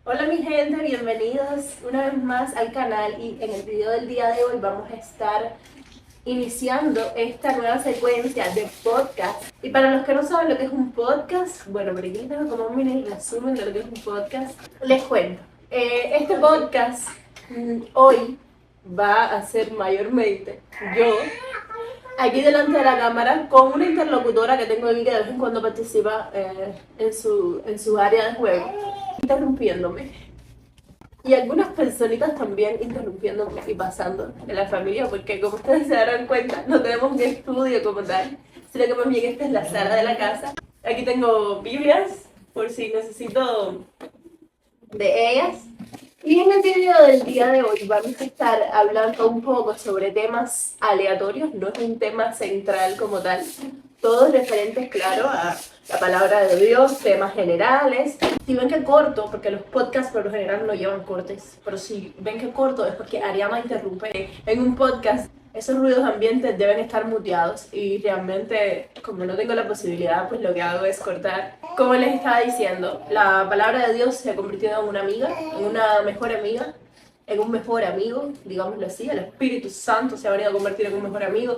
Hola mi gente, bienvenidos una vez más al canal y en el video del día de hoy vamos a estar iniciando esta nueva secuencia de podcast. Y para los que no saben lo que es un podcast, bueno, pero aquí les dejo como un mini resumen de lo que es un podcast. Les cuento, este podcast hoy va a ser mayormente yo aquí delante de la cámara con una interlocutora que tengo aquí que de vez en cuando participa en su área de juego, interrumpiéndome. Y algunas personitas también interrumpiéndome y pasando en la familia, porque como ustedes se darán cuenta, no tenemos un estudio como tal, sino que más bien esta es la sala de la casa. Aquí tengo Biblias, por si necesito de ellas. Y en el video del día de hoy vamos a estar hablando un poco sobre temas aleatorios, no es un tema central como tal, todos referentes, claro, a la palabra de Dios, temas generales. Si ven que corto, porque los podcasts por lo general no llevan cortes, pero si ven que corto es porque Ariama interrumpe en un podcast. Esos ruidos ambientes deben estar muteados y realmente, como no tengo la posibilidad, pues lo que hago es cortar. Como les estaba diciendo, la palabra de Dios se ha convertido en una amiga, en una mejor amiga, en un mejor amigo, digámoslo así. El Espíritu Santo se ha venido a convertir en un mejor amigo.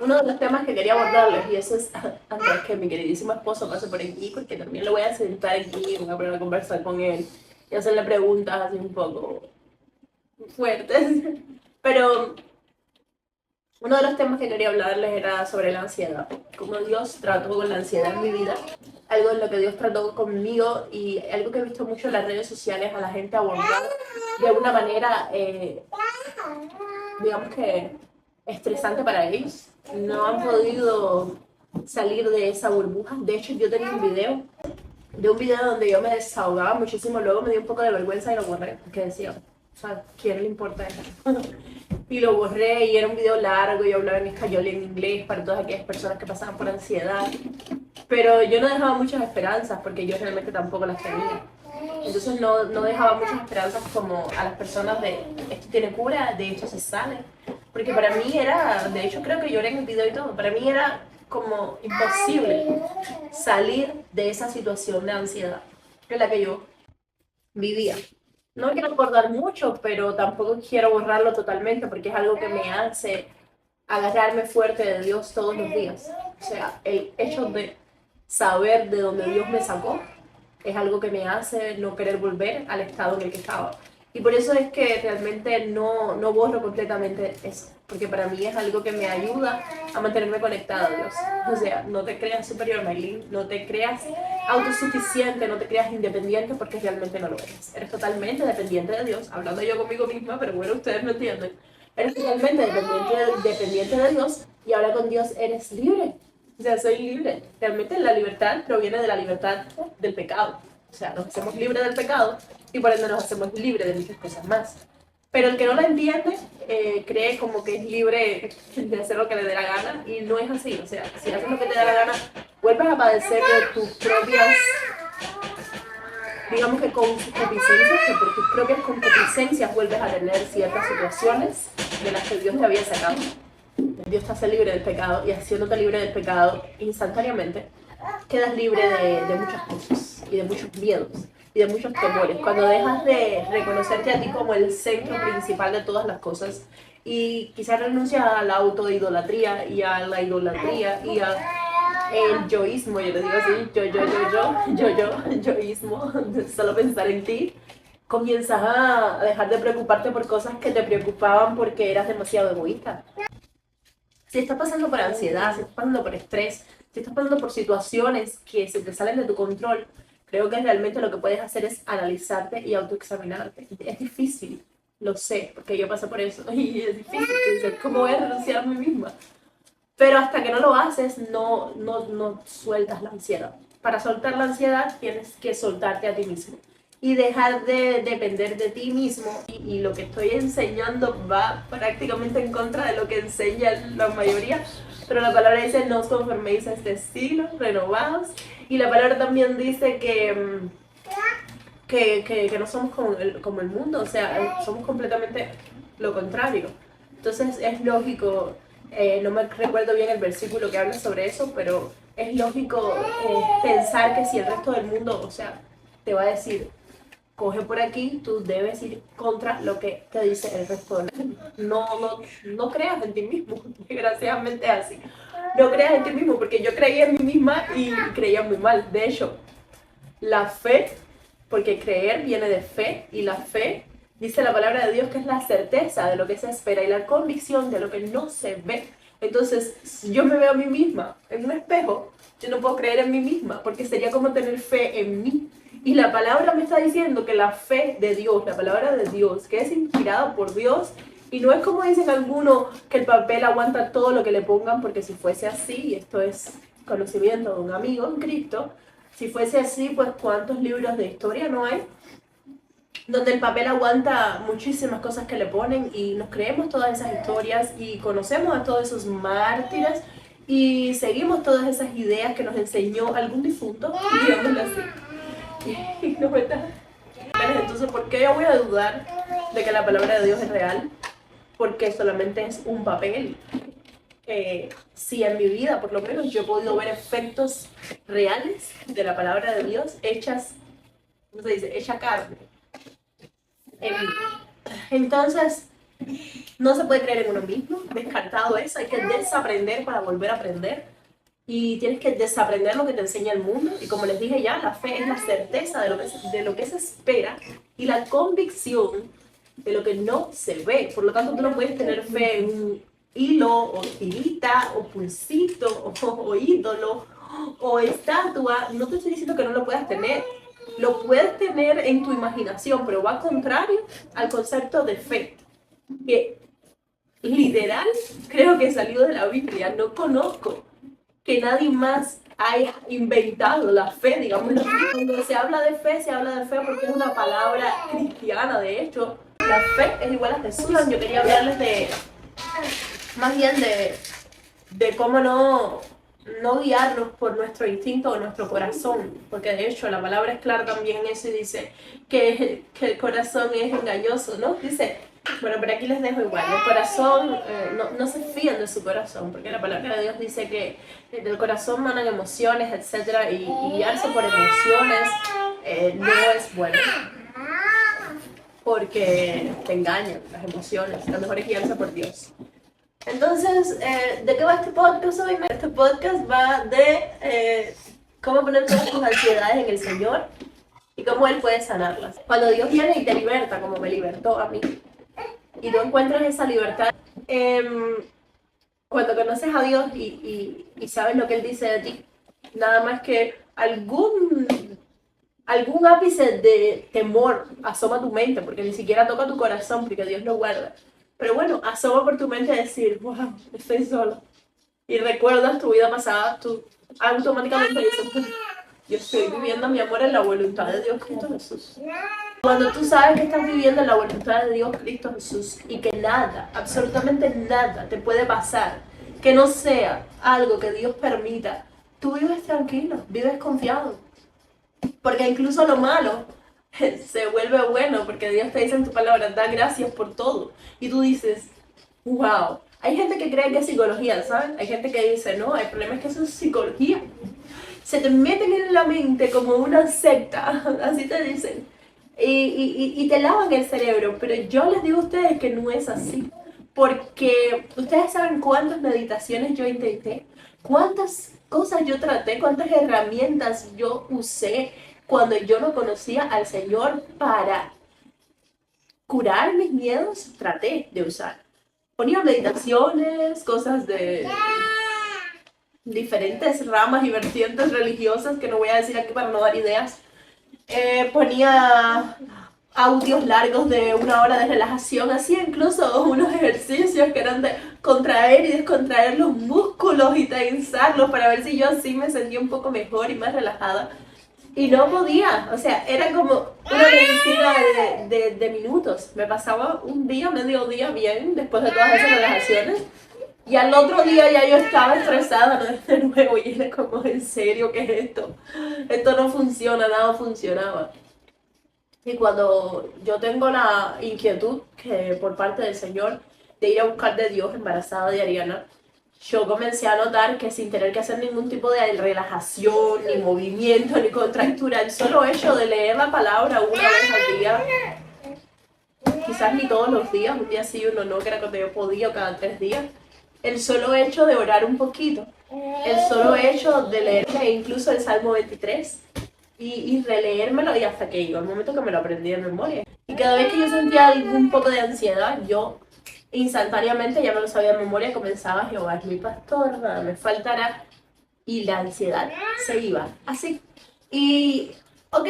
Uno de los temas que quería abordarles, y eso es antes que mi queridísimo esposo pase por aquí, porque también lo voy a sentar aquí, voy a poner a conversar con él y hacerle preguntas así un poco fuertes. Pero uno de los temas que quería hablarles era sobre la ansiedad, cómo Dios trató con la ansiedad en mi vida, algo en lo que Dios trató conmigo y algo que he visto mucho en las redes sociales a la gente abordar de una manera, digamos que estresante para ellos. No han podido salir de esa burbuja. De hecho, yo tenía un video donde yo me desahogaba muchísimo, luego me dio un poco de vergüenza y lo borré, porque decía, o sea, ¿quién le importa eso? Y lo borré y era un video largo, yo hablaba en español y en inglés para todas aquellas personas que pasaban por ansiedad, pero yo no dejaba muchas esperanzas porque yo realmente tampoco las tenía. Entonces no dejaba muchas esperanzas como a las personas de esto tiene cura, de esto se sale. Porque para mí era, de hecho creo que lloré en el video y todo, para mí era como imposible salir de esa situación de ansiedad en la que yo vivía. No quiero acordar mucho, pero tampoco quiero borrarlo totalmente porque es algo que me hace agarrarme fuerte de Dios todos los días. O sea, el hecho de saber de dónde Dios me sacó es algo que me hace no querer volver al estado en el que estaba. Y por eso es que realmente no borro completamente eso, porque para mí es algo que me ayuda a mantenerme conectada a Dios. O sea, no te creas superior, Maylin, no te creas autosuficiente, no te creas independiente, porque realmente no lo eres. Eres totalmente dependiente de Dios, hablando yo conmigo misma, pero bueno, ustedes me entienden. Eres totalmente dependiente de Dios y ahora con Dios eres libre. O sea, soy libre. Realmente la libertad proviene de la libertad del pecado. O sea, nos hacemos libres del pecado y por ende nos hacemos libres de muchas cosas más. Pero el que no la entiende cree como que es libre de hacer lo que le dé la gana y no es así. O sea, si haces lo que te da la gana, vuelves a padecer de tus propias, digamos que concupiscencias, que por tus propias concupiscencias vuelves a tener ciertas situaciones de las que Dios te había sacado. Dios te hace libre del pecado y haciéndote libre del pecado instantáneamente, quedas libre de muchas cosas y de muchos miedos y de muchos temores. Cuando dejas de reconocerte a ti como el centro principal de todas las cosas y quizás renuncias a la autoidolatría y a la idolatría y a el yoísmo, yo le digo así, yoísmo, de solo pensar en ti, comienzas a dejar de preocuparte por cosas que te preocupaban porque eras demasiado egoísta. Si estás pasando por ansiedad, si estás pasando por estrés, si estás pasando por situaciones que se te salen de tu control, creo que realmente lo que puedes hacer es analizarte y autoexaminarte. Es difícil, lo sé, porque yo pasé por eso y es difícil pensar cómo voy a renunciar a mí misma. Pero hasta que no lo haces, no sueltas la ansiedad. Para soltar la ansiedad tienes que soltarte a ti mismo y dejar de depender de ti mismo. Y lo que estoy enseñando va prácticamente en contra de lo que enseña la mayoría. Pero la palabra dice, no os conforméis a este siglo, renovados. Y la palabra también dice que no somos como el mundo, o sea, somos completamente lo contrario. Entonces es lógico, no me recuerdo bien el versículo que habla sobre eso, pero es lógico pensar que si el resto del mundo, o sea, te va a decir, coge por aquí, tú debes ir contra lo que te dice el resto. No creas en ti mismo, desgraciadamente es así. No creas en ti mismo, porque yo creía en mí misma y creía muy mal. De hecho, la fe, porque creer viene de fe, y la fe, dice la palabra de Dios, que es la certeza de lo que se espera y la convicción de lo que no se ve. Entonces, si yo me veo a mí misma en un espejo, yo no puedo creer en mí misma, porque sería como tener fe en mí. Y la palabra me está diciendo que la fe de Dios, la palabra de Dios, que es inspirada por Dios, y no es como dicen algunos, que el papel aguanta todo lo que le pongan, porque si fuese así, y esto es conocimiento de un amigo en Cristo, si fuese así, pues ¿cuántos libros de historia no hay? Donde el papel aguanta muchísimas cosas que le ponen y nos creemos todas esas historias y conocemos a todos esos mártires y seguimos todas esas ideas que nos enseñó algún difunto, digámoslo así. Y no me da. Entonces, ¿por qué yo voy a dudar de que la palabra de Dios es real? Porque solamente es un papel. Si en mi vida, por lo menos, yo he podido ver efectos reales de la palabra de Dios hechas, ¿cómo se dice? Hecha carne en mí. Entonces, no se puede creer en uno mismo, descartado eso, hay que desaprender para volver a aprender. Y tienes que desaprender lo que te enseña el mundo. Y como les dije ya, la fe es la certeza de lo que se espera y la convicción de lo que no se ve. Por lo tanto, tú no puedes tener fe en un hilo, o tirita, o pulsito, o ídolo, o estatua. No te estoy diciendo que no lo puedas tener. Lo puedes tener en tu imaginación, pero va contrario al concepto de fe. Que literal, creo que salió de la Biblia. No conozco que nadie más haya inventado la fe, digamos. Cuando se habla de fe porque es una palabra cristiana, de hecho. La fe es igual a Jesús. Yo quería hablarles más bien de cómo no guiarnos por nuestro instinto o nuestro corazón, porque de hecho la palabra es clara también en eso y dice que el corazón es engañoso, ¿no? Dice, bueno, pero aquí les dejo igual, el corazón, no se fíen de su corazón, porque la palabra de Dios dice que del corazón manan emociones, etcétera, y guiarse por emociones no es bueno, porque te engañan las emociones, lo mejor es guiarse por Dios. Entonces, ¿de qué va este podcast hoy? Este podcast va de cómo poner todas tus ansiedades en el Señor y cómo Él puede sanarlas. Cuando Dios viene y te liberta, como me libertó a mí, y tú encuentras esa libertad, cuando conoces a Dios y sabes lo que Él dice de ti, nada más que algún ápice de temor asoma tu mente, porque ni siquiera toca tu corazón, porque Dios lo guarda. Pero bueno, asoma por tu mente decir, wow, estoy solo. Y recuerdas tu vida pasada, tú automáticamente dices, yo estoy viviendo mi amor en la voluntad de Dios Cristo Jesús. Cuando tú sabes que estás viviendo en la voluntad de Dios Cristo Jesús y que nada, absolutamente nada te puede pasar, que no sea algo que Dios permita, tú vives tranquilo, vives confiado. Porque incluso lo malo se vuelve bueno, porque Dios te dice en tu palabra, da gracias por todo. Y tú dices, wow. Hay gente que cree que es psicología, ¿sabes? Hay gente que dice, no, el problema es que eso es psicología. Se te meten en la mente como una secta, así te dicen. Y te lavan el cerebro, pero yo les digo a ustedes que no es así. Porque ustedes saben cuántas meditaciones yo intenté, cuántas cosas yo traté, cuántas herramientas yo usé cuando yo no conocía al Señor para curar mis miedos, traté de usar. Ponía meditaciones, cosas de diferentes ramas y vertientes religiosas que no voy a decir aquí para no dar ideas. Ponía audios largos de 1 hora de relajación, hacía incluso unos ejercicios que eran de contraer y descontraer los músculos y tensarlos para ver si yo así me sentía un poco mejor y más relajada. Y no podía, o sea, era como una medicina de minutos. Me pasaba un día, medio día bien después de todas esas relajaciones. Y al otro día ya yo estaba estresada, ¿no? De nuevo, y era como, ¿en serio qué es esto? Esto no funciona, nada funcionaba. Y cuando yo tengo la inquietud que por parte del Señor de ir a buscar de Dios embarazada de Ariana, yo comencé a notar que sin tener que hacer ningún tipo de relajación, ni movimiento, ni contractura, el solo hecho de leer la palabra 1 vez al día, quizás ni todos los días, un día sí, uno no, que era cuando yo podía, cada 3 días. El solo hecho de orar un poquito, el solo hecho de leerme incluso el Salmo 23 y releérmelo, y hasta que llegó el momento que me lo aprendí de memoria. Y cada vez que yo sentía un poco de ansiedad, yo instantáneamente ya me lo sabía de memoria, comenzaba: Jehová es mi pastor, nada me faltará, y la ansiedad se iba así. Y, ok,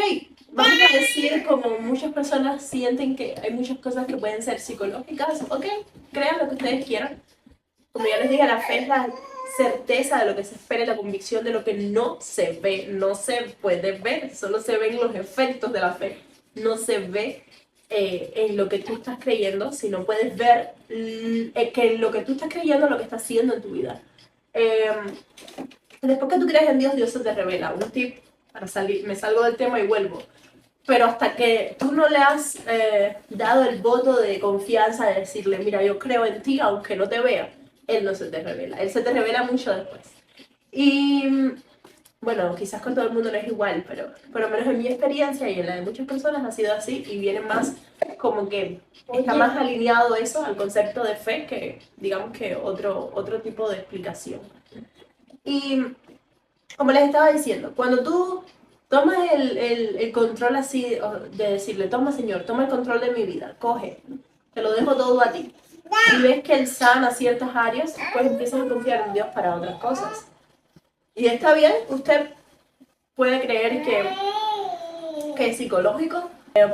vamos a decir, como muchas personas sienten que hay muchas cosas que pueden ser psicológicas, ok, crean lo que ustedes quieran. Como ya les dije, la fe es la certeza de lo que se espera y la convicción de lo que no se ve, no se puede ver, solo se ven los efectos de la fe, no se ve en lo que tú estás creyendo, sino puedes ver que en lo que tú estás creyendo lo que está haciendo en tu vida. Después que tú crees en Dios, Dios se te revela. Un tip para salir, me salgo del tema y vuelvo. Pero hasta que tú no le has dado el voto de confianza de decirle: mira, yo creo en ti, aunque no te vea, Él no se te revela. Él se te revela mucho después. Y bueno, quizás con todo el mundo no es igual, pero por lo menos en mi experiencia y en la de muchas personas ha sido así, y viene más como que está más alineado eso al concepto de fe que, digamos, que otro tipo de explicación. Y como les estaba diciendo, cuando tú tomas el control así, de decirle: toma, Señor, toma el control de mi vida, coge, te lo dejo todo a ti, y ves que Él sana ciertas áreas, pues empiezas a confiar en Dios para otras cosas. Y está bien, usted puede creer que es psicológico,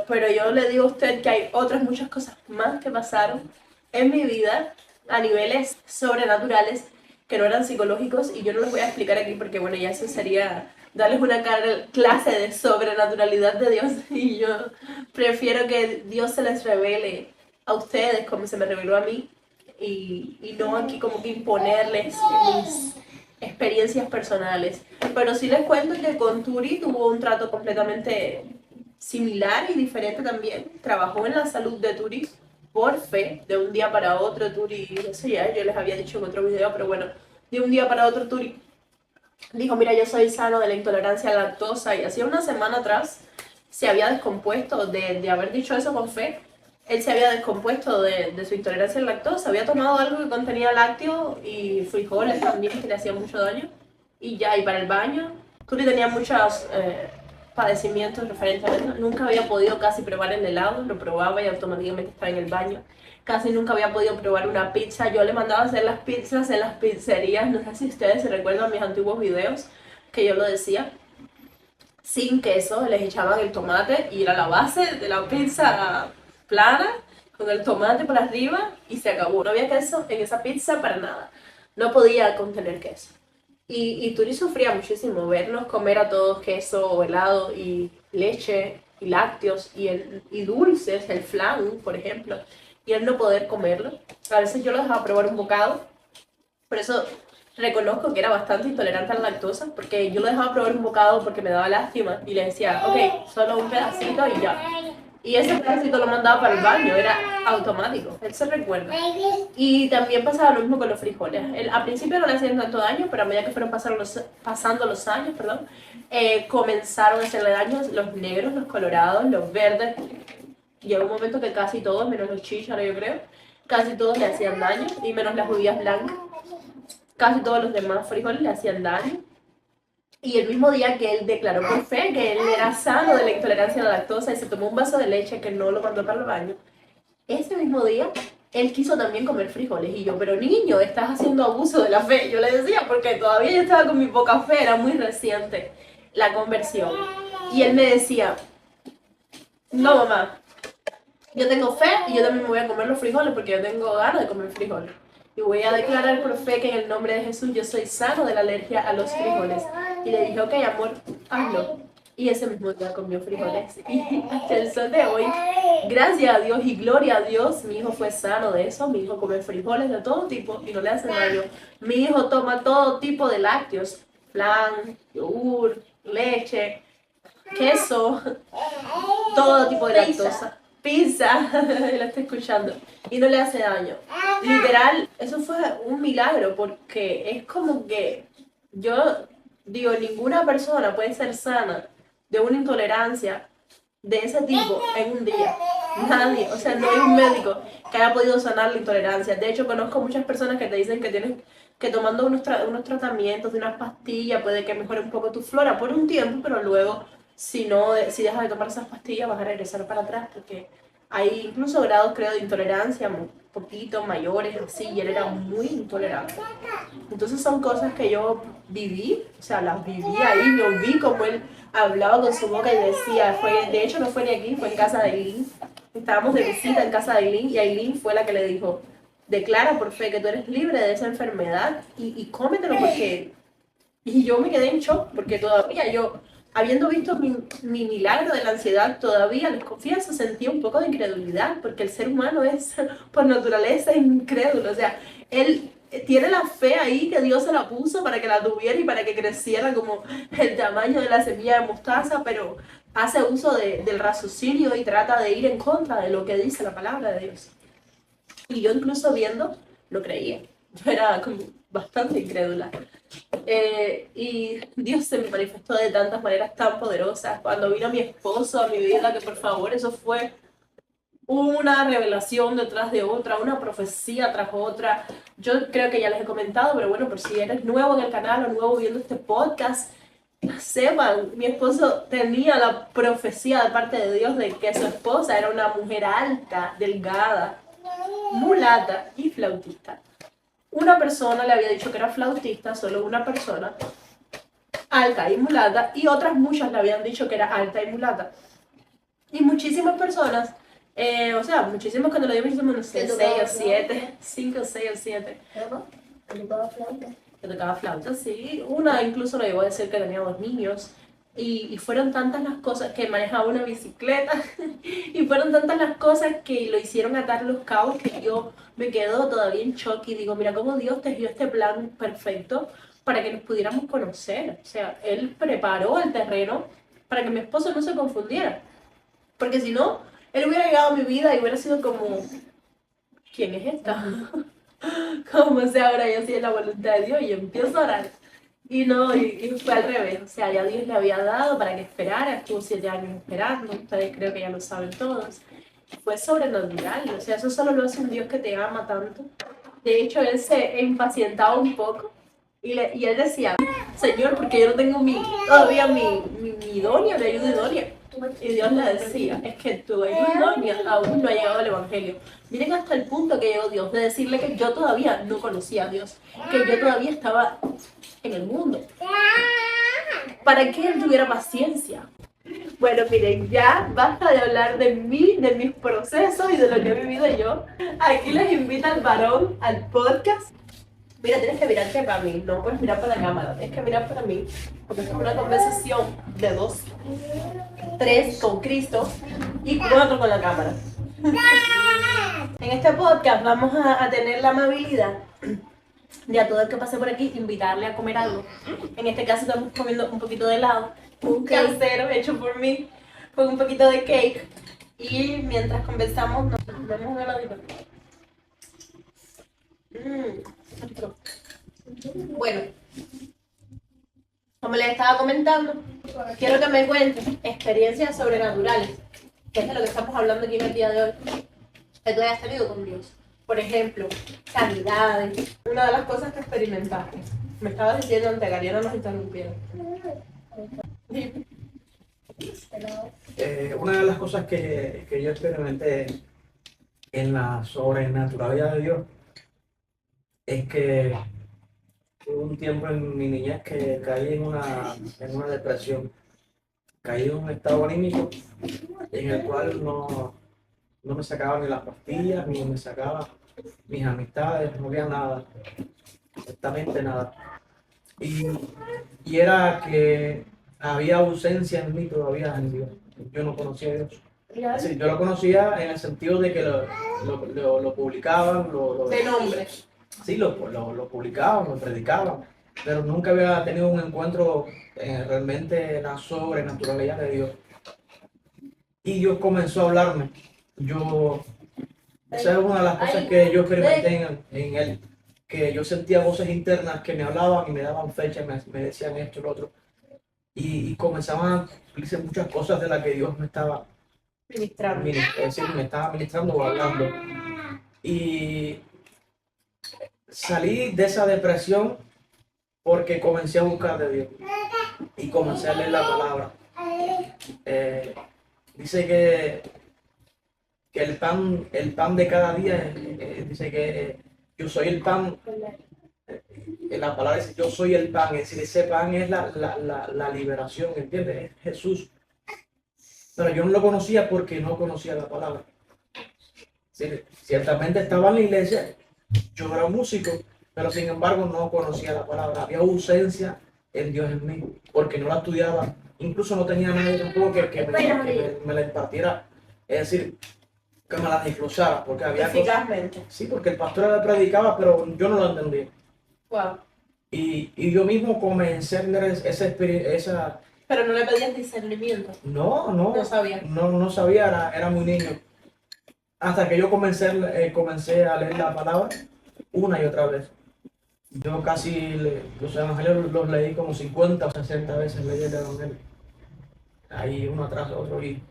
pero yo le digo a usted que hay otras muchas cosas más que pasaron en mi vida a niveles sobrenaturales que no eran psicológicos, y yo no los voy a explicar aquí porque, bueno, ya eso sería darles una clase de sobrenaturalidad de Dios, y yo prefiero que Dios se les revele a ustedes como se me reveló a mí, y no aquí como que imponerles mis experiencias personales. Pero sí les cuento que con Turi tuvo un trato completamente similar y diferente también. Trabajó en la salud de Turi por fe, de un día para otro. Turi, no sé, ya yo les había dicho en otro video, pero bueno, de un día para otro Turi dijo: mira, yo soy sano de la intolerancia a la lactosa, y hacía una semana atrás se había descompuesto de haber dicho eso con fe. Él se había descompuesto de su intolerancia a la lactosa, había tomado algo que contenía lácteo y frijoles también, que le hacían mucho daño, y ya, y para el baño. Turi tenía muchos padecimientos referentes a eso. Nunca había podido casi probar el helado, lo probaba y automáticamente estaba en el baño. Casi nunca había podido probar una pizza. Yo le mandaba a hacer las pizzas en las pizzerías. No sé si ustedes se recuerdan mis antiguos videos que yo lo decía. Sin queso, les echaban el tomate y era la base de la pizza plana, con el tomate por arriba, y se acabó. No había queso en esa pizza para nada. No podía contener queso. Y Turi sufría muchísimo vernos comer a todos queso o helado y leche y lácteos y dulces, el flan, por ejemplo, y él no poder comerlo. A veces yo lo dejaba probar un bocado, por eso reconozco que era bastante intolerante a la lactosa, porque yo lo dejaba probar un bocado porque me daba lástima y le decía: ok, solo un pedacito y ya. Y ese pedacito lo mandaba para el baño, era automático, él se recuerda. Y también pasaba lo mismo con los frijoles. Él, al principio no le hacían tanto daño, pero a medida que fueron pasando los años, comenzaron a hacerle daño los negros, los colorados, los verdes. Llegó un momento que casi todos, menos los chícharos yo creo, casi todos le hacían daño, y menos las judías blancas. Casi todos los demás frijoles le hacían daño. Y el mismo día que él declaró por fe que él era sano de la intolerancia a la lactosa y se tomó un vaso de leche que no lo mandó para el baño, ese mismo día él quiso también comer frijoles. Y yo: pero niño, estás haciendo abuso de la fe. Yo le decía, porque todavía yo estaba con mi poca fe, era muy reciente la conversión. Y él me decía: no, mamá, yo tengo fe y yo también me voy a comer los frijoles porque yo tengo ganas de comer frijoles. Y voy a declarar por fe que en el nombre de Jesús yo soy sano de la alergia a los frijoles. Y le dije: ok, amor, hazlo. Y ese mismo día comió frijoles. Y hasta el sol de hoy, gracias a Dios y gloria a Dios, mi hijo fue sano de eso. Mi hijo come frijoles de todo tipo y no le hace daño. Mi hijo toma todo tipo de lácteos: flan, yogur, leche, queso, todo tipo de lactosa. Pizza, la estoy escuchando, y no le hace daño. Literal, eso fue un milagro, porque es como que yo digo: ninguna persona puede ser sana de una intolerancia de ese tipo en un día. Nadie, o sea, no hay un médico que haya podido sanar la intolerancia. De hecho, conozco muchas personas que te dicen que tienen que tomando unos tratamientos de unas pastillas puede que mejore un poco tu flora por un tiempo, pero luego si no, si dejas de tomar esas pastillas vas a regresar para atrás porque hay incluso grados, creo, de intolerancia un poquito mayores, así, y él era muy intolerante. Entonces son cosas que yo viví, o sea, las viví ahí, yo vi como él hablaba con su boca y decía, de hecho no fue ni aquí, fue en casa de Aileen. Estábamos de visita en casa de Aileen y Aileen fue la que le dijo, declara por fe que tú eres libre de esa enfermedad y cómetelo porque... Y yo me quedé en shock porque todavía yo, habiendo visto mi milagro de la ansiedad, todavía, les confieso, sentía un poco de incredulidad porque el ser humano es por naturaleza incrédulo. O sea, él tiene la fe ahí que Dios se la puso para que la tuviera y para que creciera como el tamaño de la semilla de mostaza, pero hace uso del raciocinio y trata de ir en contra de lo que dice la palabra de Dios. Y yo incluso viendo, lo creía. Yo era como bastante incrédula. Y Dios se me manifestó de tantas maneras tan poderosas. Cuando vino mi esposo a mi vida, que por favor, eso fue una revelación detrás de otra, una profecía tras otra. Yo creo que ya les he comentado, pero bueno, por si eres nuevo en el canal o nuevo viendo este podcast, sepan, mi esposo tenía la profecía de parte de Dios de que su esposa era una mujer alta, delgada, mulata y flautista. Una persona le había dicho que era flautista, solo una persona, alta y mulata, y otras muchas le habían dicho que era alta y mulata. Y muchísimas personas, o sea, muchísimas cuando lo digo, muchísimos, no sé, 6 o 7, 5, 6 o 7. ¿Te tocaba flauta? Que tocaba flauta, sí. Una incluso lo llegó a decir que tenía 2 niños. Y fueron tantas las cosas que manejaba una bicicleta y fueron tantas las cosas que lo hicieron atar los cabos que yo me quedo todavía en shock y digo, mira cómo Dios tejió este plan perfecto para que nos pudiéramos conocer. O sea, Él preparó el terreno para que mi esposo no se confundiera. Porque si no, Él hubiera llegado a mi vida y hubiera sido como, ¿quién es esta? Como sea, ahora yo sí es la voluntad de Dios y empiezo a orar. Y no, y fue al revés, o sea, ya Dios le había dado para que esperara, estuvo 7 años esperando, ustedes creo que ya lo saben todos. Fue sobrenatural, o sea, eso solo lo hace un Dios que te ama tanto. De hecho, él se impacientaba un poco y él decía, Señor, porque yo no tengo todavía mi idónea, mi ayuda idónea. Y Dios le decía, es que tu ayuda idónea aún no ha llegado al Evangelio. Miren hasta el punto que llegó Dios de decirle que yo todavía no conocía a Dios, que yo todavía estaba en el mundo, para que él tuviera paciencia. Bueno, miren, ya basta de hablar de mí, de mis procesos y de lo que he vivido yo. Aquí les invita al varón al podcast. Mira, tienes que mirarte para mí, no puedes mirar para la cámara, tienes que mirar para mí, porque es una conversación de 2, 3 con Cristo y 4 con la cámara. En este podcast vamos a tener la amabilidad de a todo el que pase por aquí invitarle a comer algo. En este caso estamos comiendo un poquito de helado, un casero hecho por mí, con un poquito de cake. Y mientras conversamos, nos vemos un heladito. Bueno, como les estaba comentando, quiero que me cuenten experiencias sobrenaturales, que es de lo que estamos hablando aquí en el día de hoy, que tú hayas tenido con Dios. Por ejemplo, sanidades, una de las cosas que experimentaste. Me estabas diciendo antes que Ariana nos interrumpiera. Una de las cosas que yo experimenté en la sobrenaturalidad de Dios es que hubo un tiempo en mi niñez que caí en una depresión, caí en un estado anímico en el cual no me sacaba ni las pastillas, ni me sacaba mis amistades, no había nada, exactamente nada. Y era que había ausencia en mí todavía en Dios. Yo no conocía a Dios. Sí, yo lo conocía en el sentido de que lo publicaban, De nombre. sí, lo publicaban, lo predicaban, pero nunca había tenido un encuentro realmente en la sobrenaturalidad de Dios. Y Dios comenzó a hablarme. Esa es una de las cosas que yo experimenté en Él, que yo sentía voces internas que me hablaban y me daban fecha, me decían esto y lo otro. Y comenzaban a cumplirse muchas cosas de las que Dios me estaba Ministrando. Es decir, me estaba ministrando o hablando. Y salí de esa depresión porque comencé a buscar de Dios y comencé a leer la palabra. Dice que el pan de cada día, dice que yo soy el pan. La palabra dice yo soy el pan, es decir, ese pan es la liberación, ¿entiendes? Es Jesús. Pero yo no lo conocía porque no conocía la palabra. Sí, ciertamente estaba en la iglesia, yo era músico, pero sin embargo no conocía la palabra. Había ausencia en Dios en mí, porque no la estudiaba. Incluso no tenía nadie tampoco que me la impartiera, es decir, que me la desglosara, porque había eficazmente. Cosas, sí, porque el pastor la predicaba, pero yo no lo entendía. Wow. Y yo mismo comencé a tener esa... Pero no le pedías discernimiento. No sabía. No sabía, era muy niño. Hasta que yo comencé a leer la palabra una y otra vez. Yo casi los evangelios los leí como 50 o 60 veces, leí el evangelio. Ahí uno atrás de otro. Y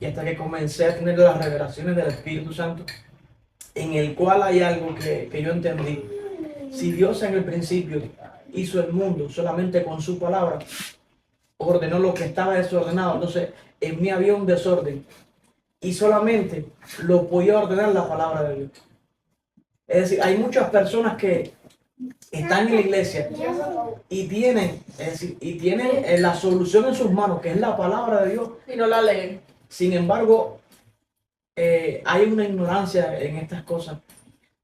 hasta que comencé a tener las revelaciones del Espíritu Santo, en el cual hay algo que yo entendí. Si Dios en el principio hizo el mundo solamente con su palabra, ordenó lo que estaba desordenado, entonces en mí había un desorden y solamente lo podía ordenar la palabra de Dios. Es decir, hay muchas personas que están en la iglesia y tienen, la solución en sus manos, que es la palabra de Dios, y no la leen. Sin embargo, hay una ignorancia en estas cosas,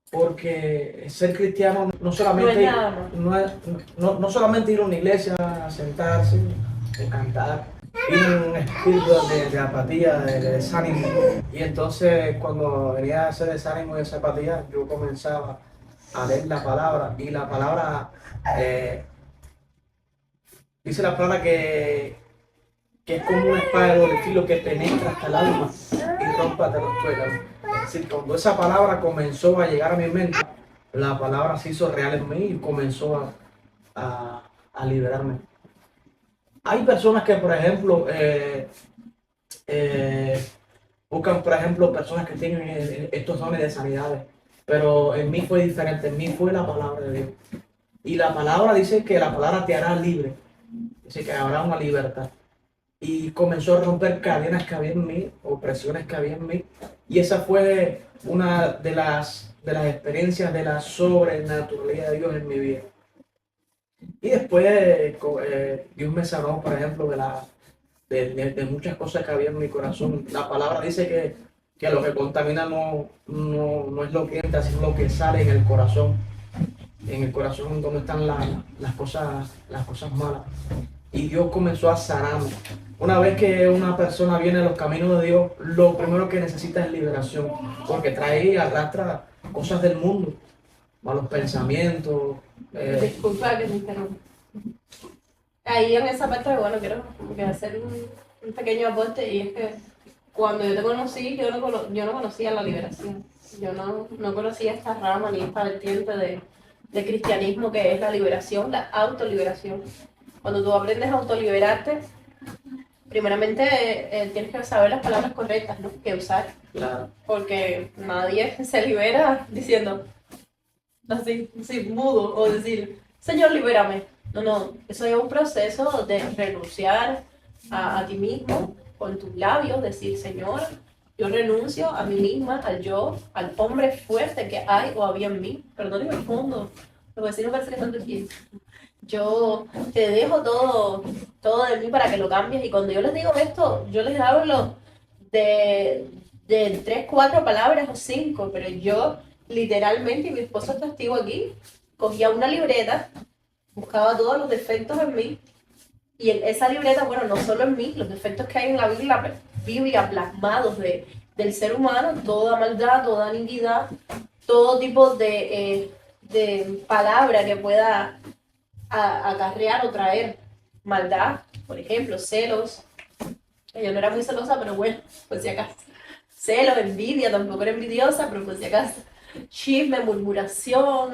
porque ser cristiano no solamente, no solamente ir a una iglesia a sentarse o cantar, tiene un espíritu de apatía, de desánimo. Y entonces cuando venía ese desánimo y esa apatía, yo comenzaba a leer la palabra, y la palabra dice la palabra que es como una espada de doble filo que penetra hasta el alma y rompa de los tuétanos. Es decir, cuando esa palabra comenzó a llegar a mi mente, la palabra se hizo real en mí y comenzó a liberarme. Hay personas que, por ejemplo, buscan, por ejemplo, personas que tienen estos dones de sanidades, pero en mí fue diferente, en mí fue la palabra de Dios. Y la palabra dice que la palabra te hará libre, dice que habrá una libertad. Y comenzó a romper cadenas que había en mí, opresiones que había en mí, y esa fue una de las experiencias de la sobrenaturalidad de Dios en mi vida. Y después Dios me sanó, por ejemplo, de muchas cosas que había en mi corazón. La palabra dice que lo que contamina no es lo que entra, sino lo que sale en el corazón. En el corazón donde están las cosas malas. Y Dios comenzó a sanarme. Una vez que una persona viene a los caminos de Dios, lo primero que necesita es liberación, porque trae y arrastra cosas del mundo, malos pensamientos. Disculpa que te interrumpa. Ahí en esa parte, bueno, quiero hacer un pequeño aporte, y es que cuando yo te conocí, yo no conocía la liberación. Yo no conocía esta rama ni esta vertiente de cristianismo que es la liberación, la autoliberación. Cuando tú aprendes a autoliberarte, primeramente tienes que saber las palabras correctas, ¿no?, que usar. Claro. Porque nadie se libera diciendo así, mudo, o decir, Señor, libérame. No, eso es un proceso de renunciar a ti mismo con tus labios, decir, Señor, yo renuncio a mí misma, al hombre fuerte que hay o había en mí. Perdón, en el fondo, los vecinos parece que están de pie. Yo te dejo todo de mí para que lo cambies. Y cuando yo les digo esto, yo les hablo de 3, 4 palabras o 5, pero yo literalmente, y mi esposo es testigo aquí, cogía una libreta, buscaba todos los defectos en mí, y en esa libreta, bueno, no solo en mí, los defectos que hay en la Biblia plasmados del ser humano, toda maldad, toda iniquidad, todo tipo de palabra que pueda acarrear o traer maldad, por ejemplo, celos. Yo no era muy celosa, pero bueno, pues si acaso. Celos, envidia, tampoco era envidiosa, pero pues si acaso. Chisme, murmuración,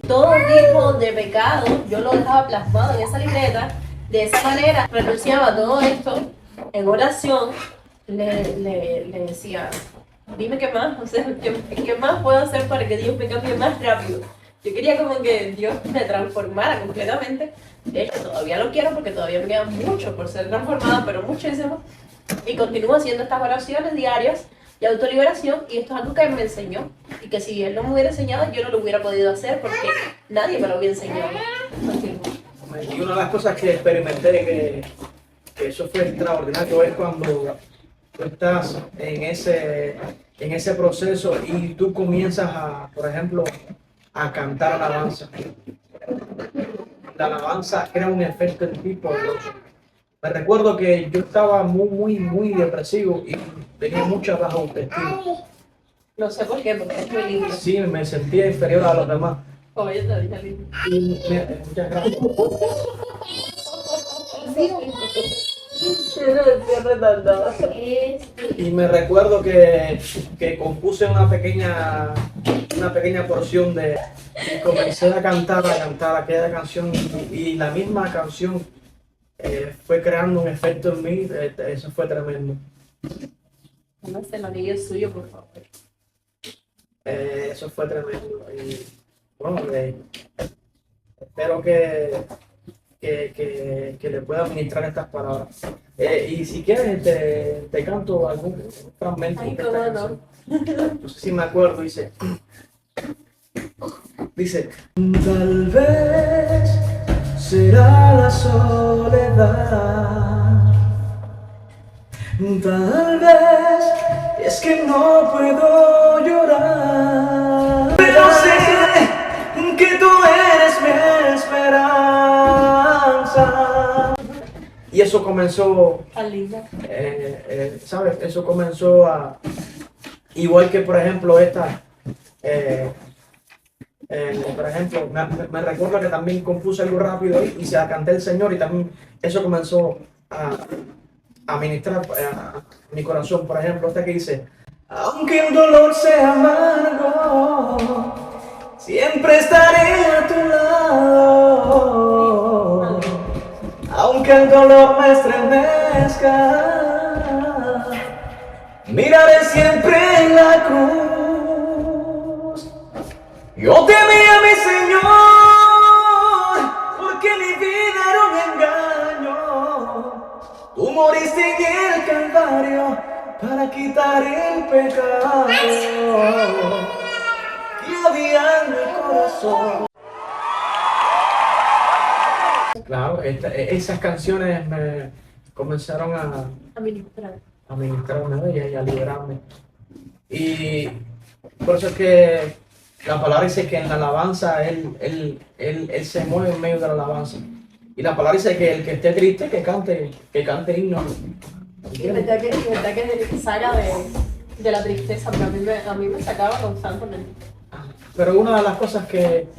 todo tipo de pecado, yo lo dejaba plasmado en esa libreta. De esa manera renunciaba a todo esto en oración, le decía, dime qué más, o sea, ¿qué más puedo hacer para que Dios me cambie más rápido? Yo quería como que Dios me transformara completamente. De hecho, todavía lo quiero porque todavía me queda mucho por ser transformada, pero muchísimo. Y continúo haciendo estas oraciones diarias de autoliberación, y esto es algo que él me enseñó. Y que si él no me hubiera enseñado, yo no lo hubiera podido hacer porque nadie me lo hubiera enseñado. Y una de las cosas que experimenté, que eso fue extraordinario, es cuando tú estás en ese proceso y tú comienzas a, por ejemplo, a cantar alabanza. La alabanza crea un efecto en ti poderoso. Me recuerdo que yo estaba muy depresivo y tenía mucha baja autoestima. No sé por qué, porque es muy lindo. Sí, me sentía inferior a los demás. Oye, te dije lindo. Muchas gracias. Y me recuerdo que compuse una pequeña porción y comencé a cantar aquella canción, y la misma canción fue creando un efecto en mí. Eso fue tremendo. No sé, el anillo es suyo, por favor. Eso fue tremendo. Y bueno, espero que le pueda ministrar estas palabras. Y si quieres, te canto algún fragmento. Ay, de cómo esta no. canción. No sé si me acuerdo, dice, tal vez será la soledad, tal vez es que no puedo llorar, pero sé que tú eres mi esperanza. Y eso comenzó, Tan linda. ¿sabes? Eso comenzó a, igual que por ejemplo por ejemplo, me recuerdo que también compuse algo rápido y se la canté al Señor, y también eso comenzó a ministrar a mi corazón. Por ejemplo, esta que dice, aunque el dolor sea amargo, siempre estaré a tu lado. Aunque el dolor me estremezca, miraré siempre en la cruz. Yo temí a mi Señor, porque mi vida era un engaño. Tú moriste en el Calvario para quitar el pecado que había en mi corazón. Claro, esas canciones me comenzaron a ministrarme y a liberarme. Y por eso es que la palabra dice que en la alabanza él se mueve en medio de la alabanza. Y la palabra dice que el que esté triste, que cante himnos. Y verdad que saca de la tristeza, pero a mí me sacaba constantemente. Pero una de las cosas que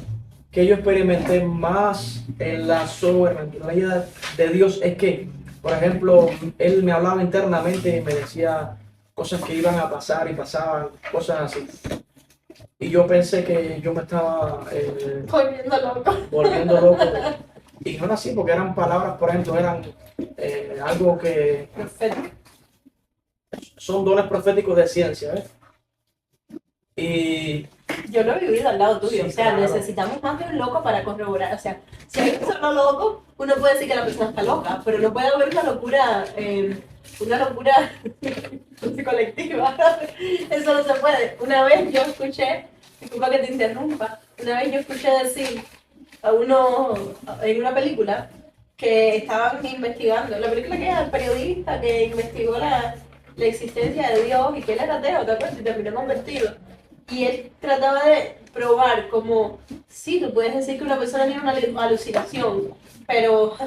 yo experimenté más en la sobrenaturalidad de Dios es que, por ejemplo, Él me hablaba internamente y me decía cosas que iban a pasar, y pasaban cosas así. Y yo pensé que yo me estaba volviendo loco. Y no era así, porque eran palabras, por ejemplo, eran algo que Perfecto. son dones proféticos de ciencia, ¿ves? Y Yo lo he vivido al lado tuyo, sí, o sea, claro. Necesitamos más de un loco para corroborar. O sea, si hay un solo loco, uno puede decir que la persona está loca, pero no puede haber una locura colectiva. Eso no se puede. Una vez yo escuché, disculpa que te interrumpa, una vez yo escuché decir a uno en una película que estaban investigando, la película que era el periodista que investigó la existencia de Dios y que él era ateo, ¿te acuerdas? Y terminó convertido. Y él trataba de probar como, sí, tú puedes decir que una persona tiene una alucinación, pero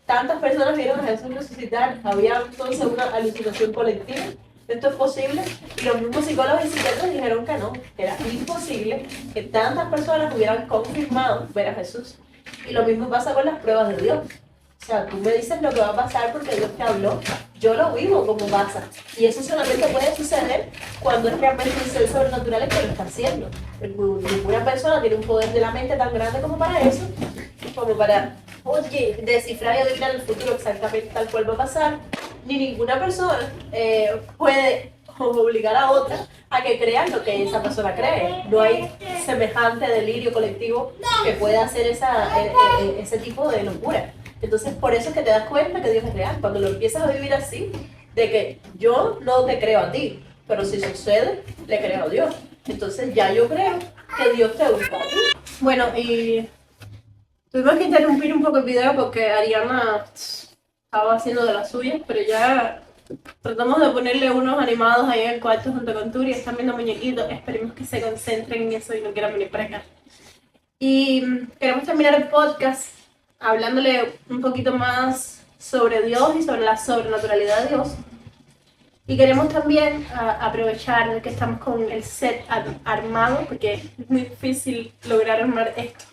tantas personas vieron a Jesús resucitar, había entonces una alucinación colectiva. Esto es posible, y los mismos psicólogos y psiquiatras dijeron que no, que era imposible que tantas personas hubieran confirmado ver a Jesús. Y lo mismo pasa con las pruebas de Dios. O sea, tú me dices lo que va a pasar porque Dios te habló, yo lo vivo como pasa. Y eso solamente puede suceder cuando es realmente un ser sobrenatural el que lo está haciendo. Ninguna persona tiene un poder de la mente tan grande como para eso, como para, oye, descifrar y adivinar el futuro exactamente tal cual va a pasar. ni ninguna persona puede obligar a otra a que crean lo que esa persona cree. No hay semejante delirio colectivo que pueda hacer ese tipo de locura. Entonces, por eso es que te das cuenta que Dios es real. Cuando lo empiezas a vivir así, de que yo no te creo a ti, pero si sucede, le creo a Dios. Entonces ya yo creo que Dios te usa a ti. Bueno, y tuvimos que interrumpir un poco el video porque Ariana estaba haciendo de las suyas, pero ya tratamos de ponerle unos animados ahí en el cuarto junto con Turi. Están viendo muñequitos, esperemos que se concentren en eso y no quieran venir para acá. Y queremos terminar el podcast hablándole un poquito más sobre Dios y sobre la sobrenaturalidad de Dios. Y queremos también aprovechar que estamos con el set armado, porque es muy difícil lograr armar esto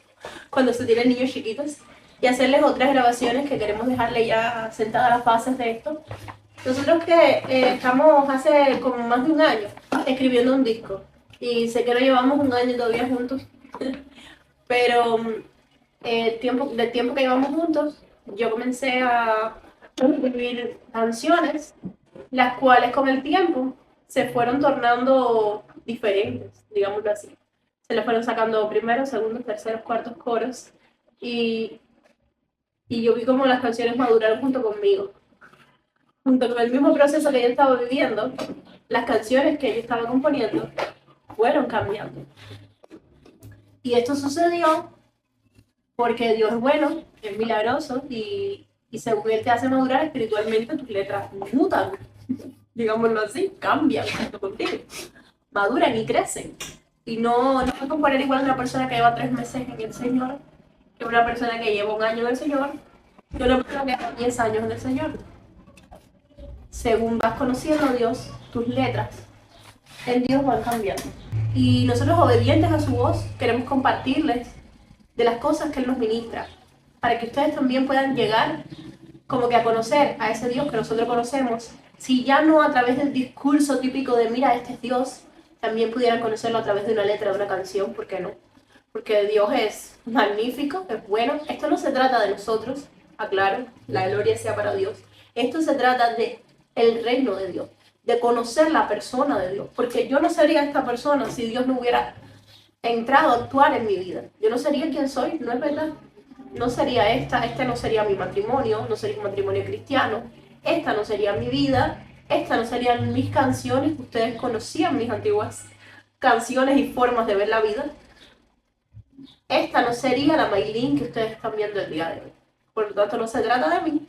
cuando se tienen niños chiquitos, y hacerles otras grabaciones que queremos dejarle ya sentadas las bases de esto. Nosotros que estamos hace como más de un año escribiendo un disco, y sé que no llevamos un año todavía juntos, pero del tiempo que llevamos juntos, yo comencé a escribir canciones, las cuales con el tiempo se fueron tornando diferentes, digámoslo así. Se le fueron sacando primeros, segundos, terceros, cuartos coros, y yo vi como las canciones maduraron junto conmigo. Junto con el mismo proceso que yo estaba viviendo, las canciones que yo estaba componiendo fueron cambiando. Y esto sucedió porque Dios es bueno, es milagroso, y según Él te hace madurar espiritualmente, tus letras mutan, digámoslo así, cambian junto contigo, maduran y crecen. Y no puedes comparar igual a una persona que lleva 3 meses en el Señor que una persona que lleva un año en el Señor, que una persona que lleva 10 años en el Señor. Según vas conociendo a Dios, tus letras en Dios van cambiando. Y nosotros, obedientes a su voz, queremos compartirles de las cosas que Él nos ministra, para que ustedes también puedan llegar como que a conocer a ese Dios que nosotros conocemos, si ya no a través del discurso típico de mira, este es Dios, también pudieran conocerlo a través de una letra, de una canción, ¿por qué no? Porque Dios es magnífico, es bueno. Esto no se trata de nosotros, aclaro, la gloria sea para Dios. Esto se trata de el reino de Dios, de conocer la persona de Dios, porque yo no sería esta persona si Dios no hubiera entrado a actuar en mi vida. Yo no sería quien soy, no es verdad. No sería este no sería mi matrimonio, no sería un matrimonio cristiano, esta no sería mi vida, esta no serían mis canciones, que ustedes conocían mis antiguas canciones y formas de ver la vida. Esta no sería la Maylin que ustedes están viendo el día de hoy. Por lo tanto, no se trata de mí,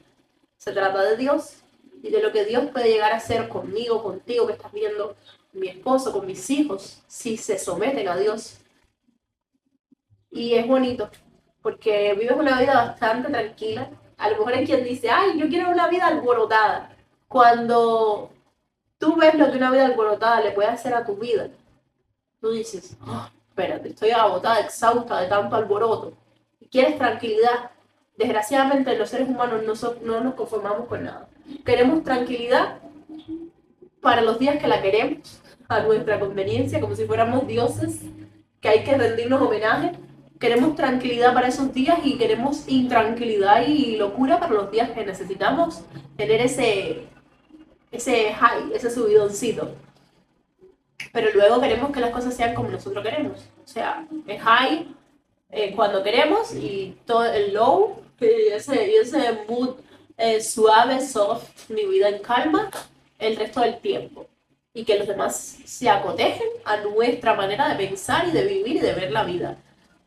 se trata de Dios y de lo que Dios puede llegar a hacer conmigo, contigo que estás viendo, mi esposo, con mis hijos, si se someten a Dios. Y es bonito, porque vives una vida bastante tranquila. A lo mejor hay quien dice, ay, yo quiero una vida alborotada. Cuando tú ves lo que una vida alborotada le puede hacer a tu vida, tú dices, oh, espérate, estoy agotada, exhausta de tanto alboroto. Quieres tranquilidad. Desgraciadamente los seres humanos no nos conformamos con nada. Queremos tranquilidad para los días que la queremos, a nuestra conveniencia, como si fuéramos dioses, que hay que rendirnos homenaje. Queremos tranquilidad para esos días y queremos intranquilidad y locura para los días que necesitamos tener ese high, ese subidoncito. Pero luego queremos que las cosas sean como nosotros queremos. O sea, el high cuando queremos y todo el low y ese mood suave, soft, mi vida en calma, el resto del tiempo. Y que los demás se acotejen a nuestra manera de pensar y de vivir y de ver la vida.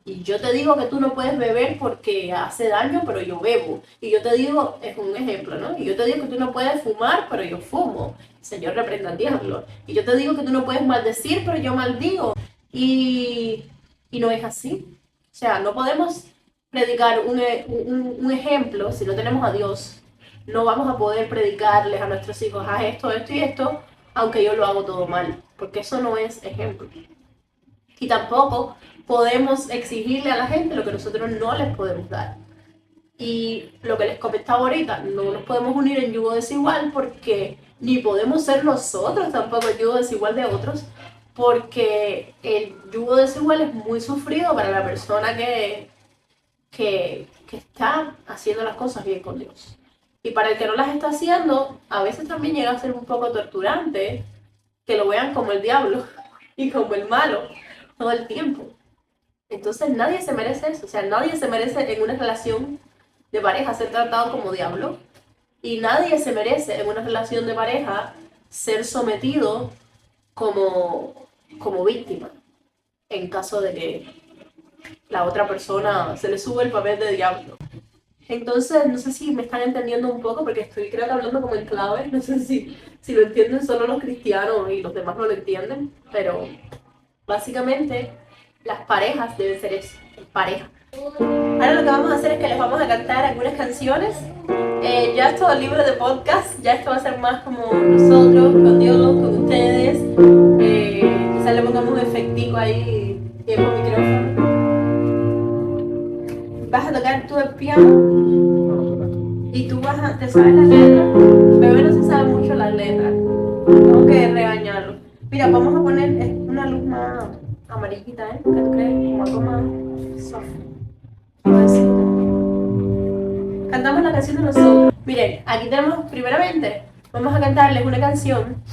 Y yo te digo que tú no puedes beber porque hace daño, pero yo bebo. Y yo te digo, es un ejemplo, ¿no? Y yo te digo que tú no puedes fumar, pero yo fumo. Señor, reprenda al diablo. Y yo te digo que tú no puedes maldecir, pero yo maldigo. Y no es así. O sea, no podemos predicar un ejemplo si no tenemos a Dios. No vamos a poder predicarles a nuestros hijos, haz esto, esto y esto, aunque yo lo hago todo mal. Porque eso no es ejemplo. Y tampoco podemos exigirle a la gente lo que nosotros no les podemos dar. Y lo que les comentaba ahorita, no nos podemos unir en yugo desigual porque ni podemos ser nosotros tampoco el yugo desigual de otros, porque el yugo desigual es muy sufrido para la persona que está haciendo las cosas bien con Dios. Y para el que no las está haciendo, a veces también llega a ser un poco torturante que lo vean como el diablo y como el malo todo el tiempo. Entonces nadie se merece eso, o sea, nadie se merece en una relación de pareja ser tratado como diablo y nadie se merece en una relación de pareja ser sometido como víctima en caso de que la otra persona se le sube el papel de diablo. Entonces, no sé si me están entendiendo un poco, porque estoy creo que hablando como en clave, no sé si lo entienden solo los cristianos y los demás no lo entienden, pero básicamente las parejas deben ser eso, pareja. Ahora lo que vamos a hacer es que les vamos a cantar algunas canciones. Ya es todo libre de podcast, ya esto va a ser más como nosotros, con Dios, con ustedes. Quizás le pongamos un efectico ahí, tiempo micrófono. Vas a tocar tú el piano y tú te sabes las letras. Bebé no se sabe mucho las letras, tengo que regañarlo. Mira, vamos a poner una luz más amarillita, ¿eh? ¿Qué tú crees? Como algo más soft. Cantamos la canción de nosotros. Miren, aquí tenemos, primeramente, vamos a cantarles una canción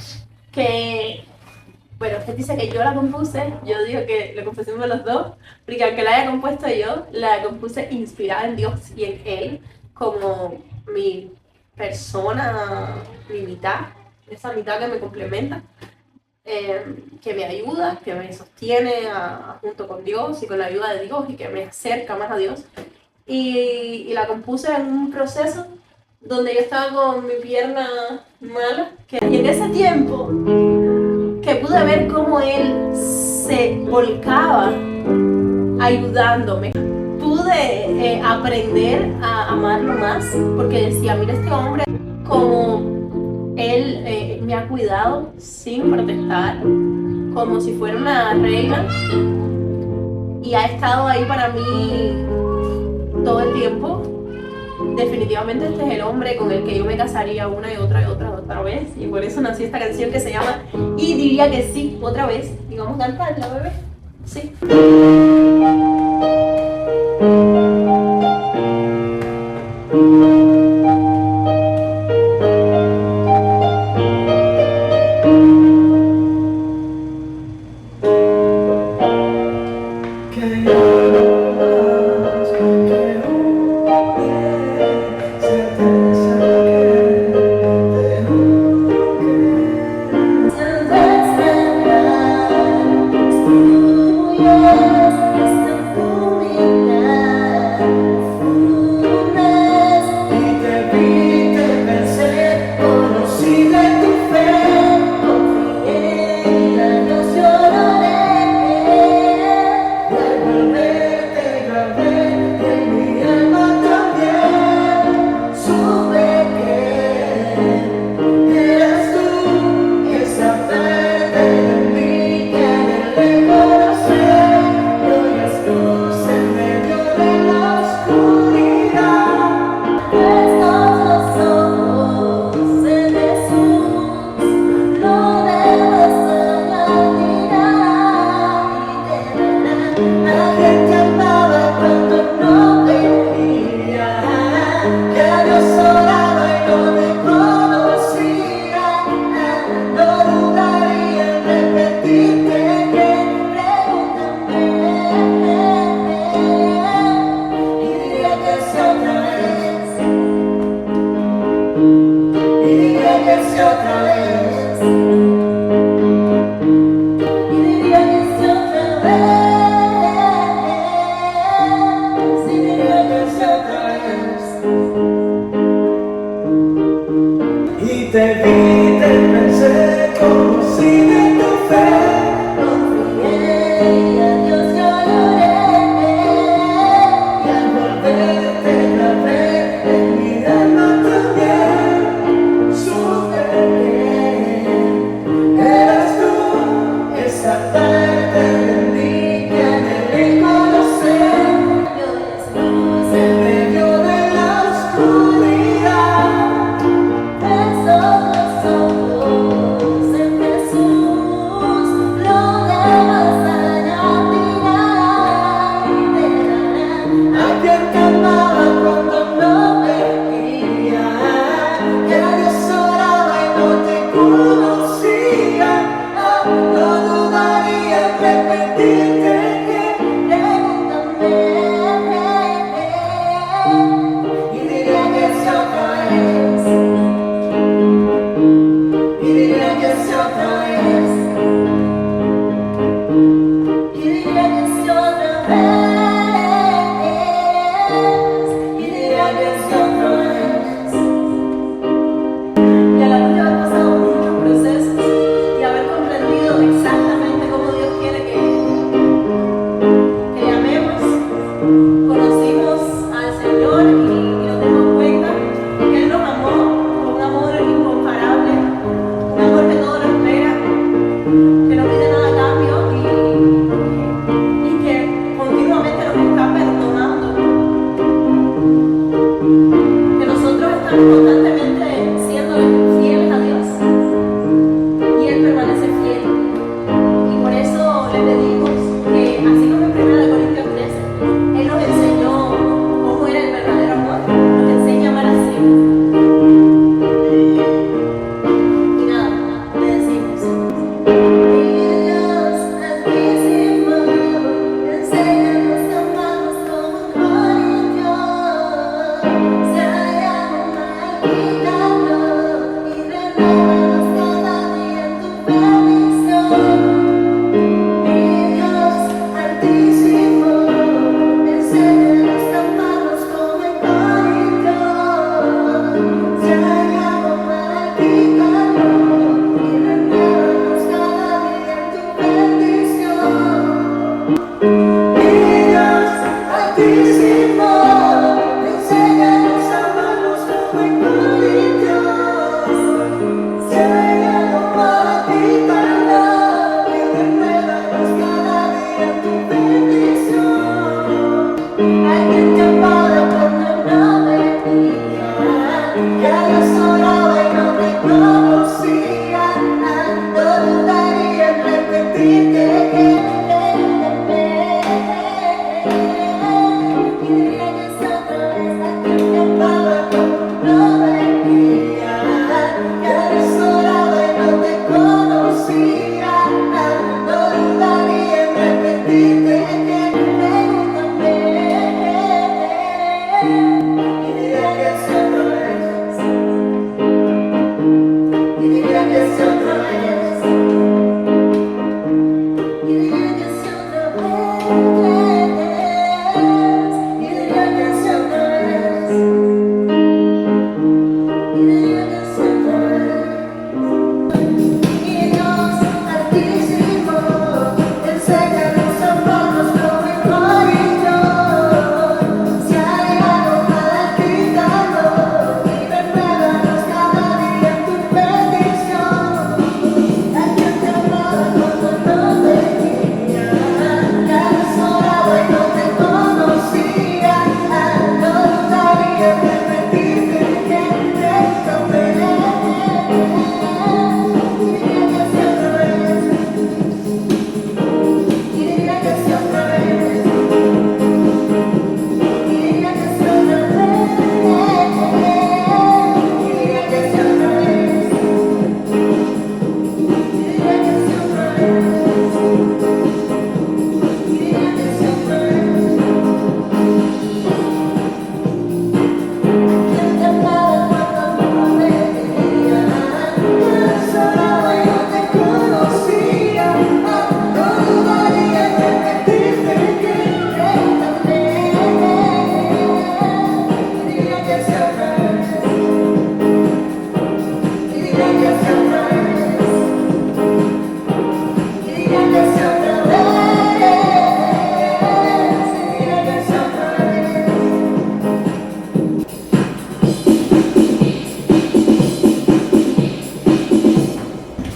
que, bueno, usted dice que yo la compuse, yo digo que la compusimos los dos, porque aunque la haya compuesto yo, la compuse inspirada en Dios y en Él, como mi persona, mi mitad, esa mitad que me complementa, que me ayuda, que me sostiene junto con Dios y con la ayuda de Dios y que me acerca más a Dios. Y la compuse en un proceso donde yo estaba con mi pierna mala, y en ese tiempo que pude ver cómo él se volcaba ayudándome, pude aprender a amarlo más, porque decía, mira este hombre como él me ha cuidado sin protestar, como si fuera una reina, y ha estado ahí para mí todo el tiempo. Definitivamente este es el hombre con el que yo me casaría una y otra vez, y por eso nació esta canción que se llama Y diría que sí, otra vez. Y vamos a cantarla, bebé. Sí.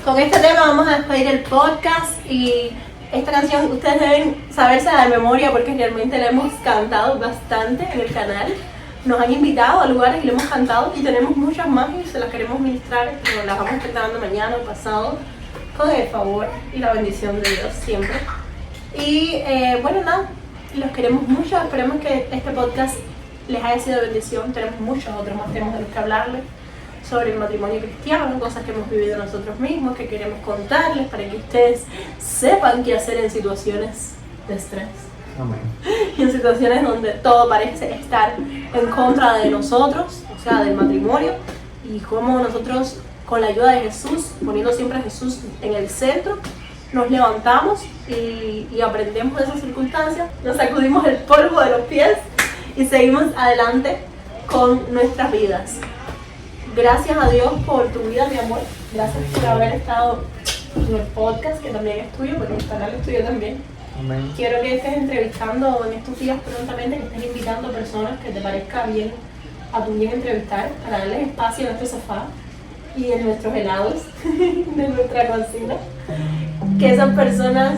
Con este tema vamos a despedir el podcast y esta canción ustedes deben sabérsela de memoria porque realmente la hemos cantado bastante en el canal. Nos han invitado a lugares y le hemos cantado y tenemos muchas más y se las queremos ministrar, pero las vamos a estar grabando mañana o pasado con el favor y la bendición de Dios siempre. Y bueno, nada, los queremos mucho, esperemos que este podcast les haya sido de bendición. Tenemos muchos otros más temas de los que hablarles sobre el matrimonio cristiano, cosas que hemos vivido nosotros mismos, que queremos contarles para que ustedes sepan qué hacer en situaciones de estrés. Amén. Y en situaciones donde todo parece estar en contra de nosotros, o sea, del matrimonio, y cómo nosotros, con la ayuda de Jesús, poniendo siempre a Jesús en el centro, nos levantamos y aprendemos de esas circunstancias, nos sacudimos el polvo de los pies y seguimos adelante con nuestras vidas. Gracias a Dios por tu vida, mi amor. Gracias por haber estado en el podcast, que también es tuyo, porque el canal es tuyo también. Amén. Quiero que estés entrevistando en estos días prontamente, que estés invitando a personas que te parezca bien a tu bien entrevistar, para darles espacio en este sofá y en nuestros helados de nuestra cocina. Que esas personas,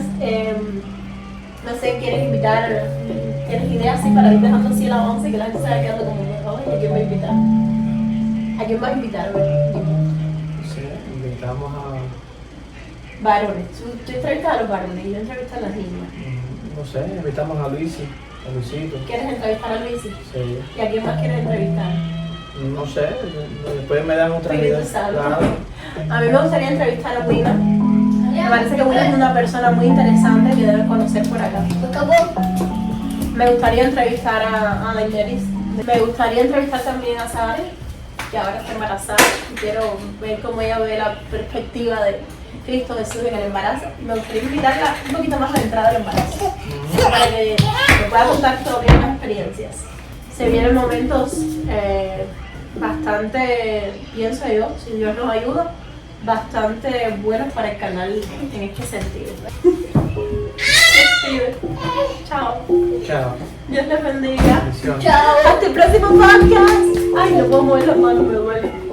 no sé, quieres invitar, tienes ideas así para ir dejando así el avance, que la gente se vaya quedando como, ¿a quién va a invitar? ¿A quién vas a invitar? Sí, invitamos a... Varones. Tú entrevistas a los varones y yo entrevisto a las niñas. No sé, invitamos a Luisito. ¿Quieres entrevistar a Luisi? Sí. ¿Y a quién más quieres entrevistar? No sé, después me dan otra idea. Claro. A mí me gustaría entrevistar a Wina. Me parece que Wina es una persona muy interesante que deben conocer por acá. Me gustaría entrevistar a Daimeris. Me gustaría entrevistar también a Sara, que ahora está embarazada. Quiero ver cómo ella ve la perspectiva de Cristo Jesús en el embarazo. Me gustaría invitarla un poquito más a la entrada del embarazo, para que me pueda contar todavía más experiencias. Se vienen momentos bastante, pienso yo, si Dios nos ayuda, bastante buenos para el canal en este sentido. Chao. Chao. Dios les bendiga. Bendición. Chao. Hasta el próximo podcast. Ay, no puedo mover las manos, me duele.